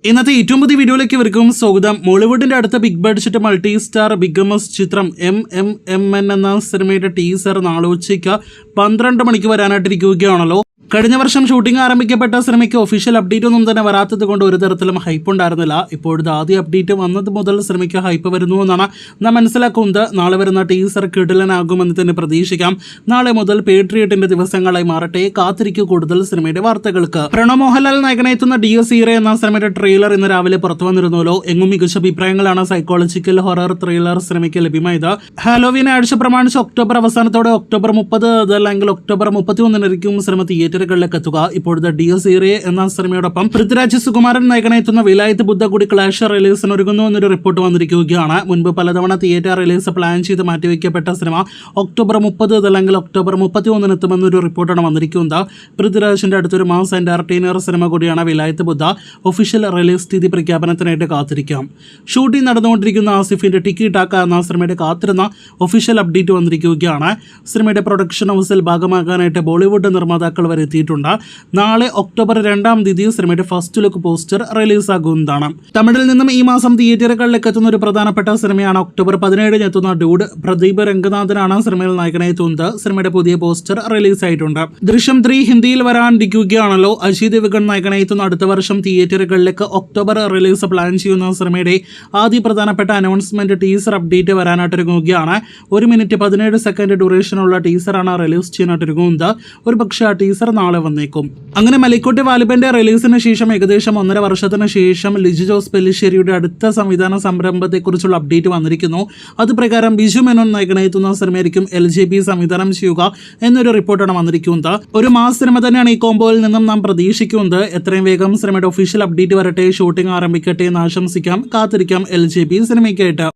ഇന്നത്തെ ഏറ്റവും പുതിയ വീഡിയോയിലേക്ക് ഇവർക്കും സ്വാഗതം. മോളിവുഡിന്റെ അടുത്ത ബിഗ് ബഡ്ജറ്റ് മൾട്ടി സ്റ്റാർ ബിഗമസ് ചിത്രം MMMN എന്ന സിനിമയുടെ ടീസർ നാളെ ഉച്ചയ്ക്ക് 12 മണിക്ക് വരാനായിട്ടിരിക്കുകയാണല്ലോ. കഴിഞ്ഞ വർഷം ഷൂട്ടിംഗ് ആരംഭിക്കപ്പെട്ട സിനിമയ്ക്ക് ഒഫീഷ്യൽ അപ്ഡേറ്റ് ഒന്നും തന്നെ വരാത്തത് കൊണ്ട് ഒരു തരത്തിലും ഹൈപ്പ് ഉണ്ടായിരുന്നില്ല. ഇപ്പോഴത്തെ ആദ്യ അപ്ഡേറ്റ് വന്നത് മുതൽ സിനിമയ്ക്ക് ഹൈപ്പ് വരുന്നു എന്നാണ് നാം മനസ്സിലാക്കുന്നത്. നാളെ വരുന്ന ടീസർ കിടിലനാകുമെന്ന് തന്നെ പ്രതീക്ഷിക്കാം. നാളെ മുതൽ പേട്രിയറ്റിന്റെ ദിവസങ്ങളായി മാറട്ടെ, കാത്തിരിക്കൂ കൂടുതൽ സിനിമയുടെ വാർത്തകൾക്ക്. പ്രണവ് മോഹൻലാൽ നായകനെത്തുന്ന ഡിയർ സീറ എന്ന സിനിമയുടെ ട്രെയിലർ ഇന്ന് രാവിലെ പുറത്തു വന്നിരുന്നല്ലോ. എങ്ങും മികച്ച അഭിപ്രായങ്ങളാണ് സൈക്കോളജിക്കൽ ഹൊറർ ത്രില്ലർ സിനിമയ്ക്ക് ലഭ്യമായത്. ഹാലോവീൻ ആഴ്ച പ്രമാണിച്ച് ഒക്ടോബർ അവസാനത്തോടെ ഒക്ടോബർ 30 അതല്ലെങ്കിൽ ഒക്ടോബർ 31 സിനിമ തിയേറ്ററുകളിലേക്ക് എത്തുക. ഇപ്പോഴത്തെ ഡിയർ സീറ എന്ന സിനിമയോടൊപ്പം പൃഥ്വിരാജ് സുകുമാരൻ നായകനെത്തുന്ന വിലായത്ത് ബുദ്ധ കൂടി ക്ലാഷ് റിലീസിന് ഒരുങ്ങുന്നു എന്നൊരു റിപ്പോർട്ട് വന്നിരിക്കുകയാണ്. മുൻപ് പലതവണ തിയേറ്റർ റിലീസ് പ്ലാൻ ചെയ്ത് മാറ്റിവെക്കപ്പെട്ട സിനിമ ഒക്ടോബർ 30 അല്ലെങ്കിൽ ഒക്ടോബർ 31 എത്തുമെന്നൊരു റിപ്പോർട്ടാണ് വന്നിരിക്കുന്നത്. പൃഥ്വിരാജിന്റെ അടുത്തൊരു മാസ് എന്റർടൈനർ സിനിമ കൂടിയാണ് വിലായത്ത് ബുദ്ധ. ഒഫീഷ്യൽ റിലീസ് തീയതി പ്രഖ്യാപനത്തിനായിട്ട് കാത്തിരിക്കാം. ഷൂട്ടിംഗ് നടന്നുകൊണ്ടിരിക്കുന്ന ആസിഫിന്റെ ടിക്കി ടാക്ക എന്ന സിനിമയുടെ കാത്തിരുന്ന ഒഫീഷ്യൽ അപ്ഡേറ്റ് വന്നിരിക്കുകയാണ്. സിനിമയുടെ പ്രൊഡക്ഷൻ ഹൗസിൽ ഭാഗമാകാനായിട്ട് ബോളിവുഡ് നിർമ്മാതാക്കൾ വരെ എത്തിയിട്ടുണ്ട്. നാളെ ഒക്ടോബർ 2 തീയതി സിനിമയുടെ ഫസ്റ്റ് ലുക്ക് പോസ്റ്റർ റിലീസാകുന്നതാണ്. തമിഴിൽ നിന്നും ഈ മാസം തിയേറ്ററുകളിലേക്ക് എത്തുന്ന ഒരു പ്രധാനപ്പെട്ട സിനിമയാണ് ഒക്ടോബർ 17 എത്തുന്ന ഡൂഡ്. പ്രദീപ് രംഗനാഥനാണ് സിനിമയിൽ നായകനെത്തുന്നത്. സിനിമയുടെ പുതിയ പോസ്റ്റർ റിലീസായിട്ടുണ്ട്. ദൃശ്യം 3 ഹിന്ദിയിൽ വരാനിരിക്കുകയാണല്ലോ. അജയ് ദേവ്ഗൺ നായകനെത്തുന്ന അടുത്ത വർഷം തിയേറ്ററുകളിലേക്ക് ഒക്ടോബർ റിലീസ് പ്ലാൻ ചെയ്യുന്ന സിനിമയുടെ ആദ്യ പ്രധാനപ്പെട്ട അനൗൺസ്മെന്റ് ടീസർ അപ്ഡേറ്റ് വരാനായിട്ടിരിക്കുകയാണ്. 1 മിനിറ്റ് 17 സെക്കൻഡ് ഡ്യൂറേഷനുള്ള ടീസറാണ് റിലീസ് ചെയ്യാനായിട്ടിരിക്കുന്നത്. ഒരു പക്ഷേ ആ ടീസർ നാളെ വന്നേക്കും. അങ്ങനെ മലിക്കുട്ടി വാലിബന്റെ റിലീസിന് ശേഷം ഏകദേശം 1.5 വർഷത്തിന് ശേഷം ലിജു ജോസ് പെല്ലിശ്ശേരിയുടെ അടുത്ത സംവിധാന സംരംഭത്തെക്കുറിച്ചുള്ള അപ്ഡേറ്റ് വന്നിരിക്കുന്നു. അത് പ്രകാരം ബിജു മേനോൻ നായകനെത്തുന്ന സിനിമയായിരിക്കും LJP സംവിധാനം ചെയ്യുക എന്നൊരു റിപ്പോർട്ടാണ് വന്നിരിക്കുന്നത്. ഒരു മാസ് സിനിമ തന്നെയാണ് ഈ കോംബോയിൽ നിന്നും നാം പ്രതീക്ഷിക്കുന്നത്. എത്രയും വേഗം സിനിമയുടെ ഒഫീഷ്യൽ അപ്ഡേറ്റ് വരട്ടെ, ഷൂട്ടിംഗ് ആരംഭിക്കട്ടെ എന്ന് ആശംസിക്കാം. കാത്തിരിക്കാം LJP സിനിമയ്ക്കായിട്ട്.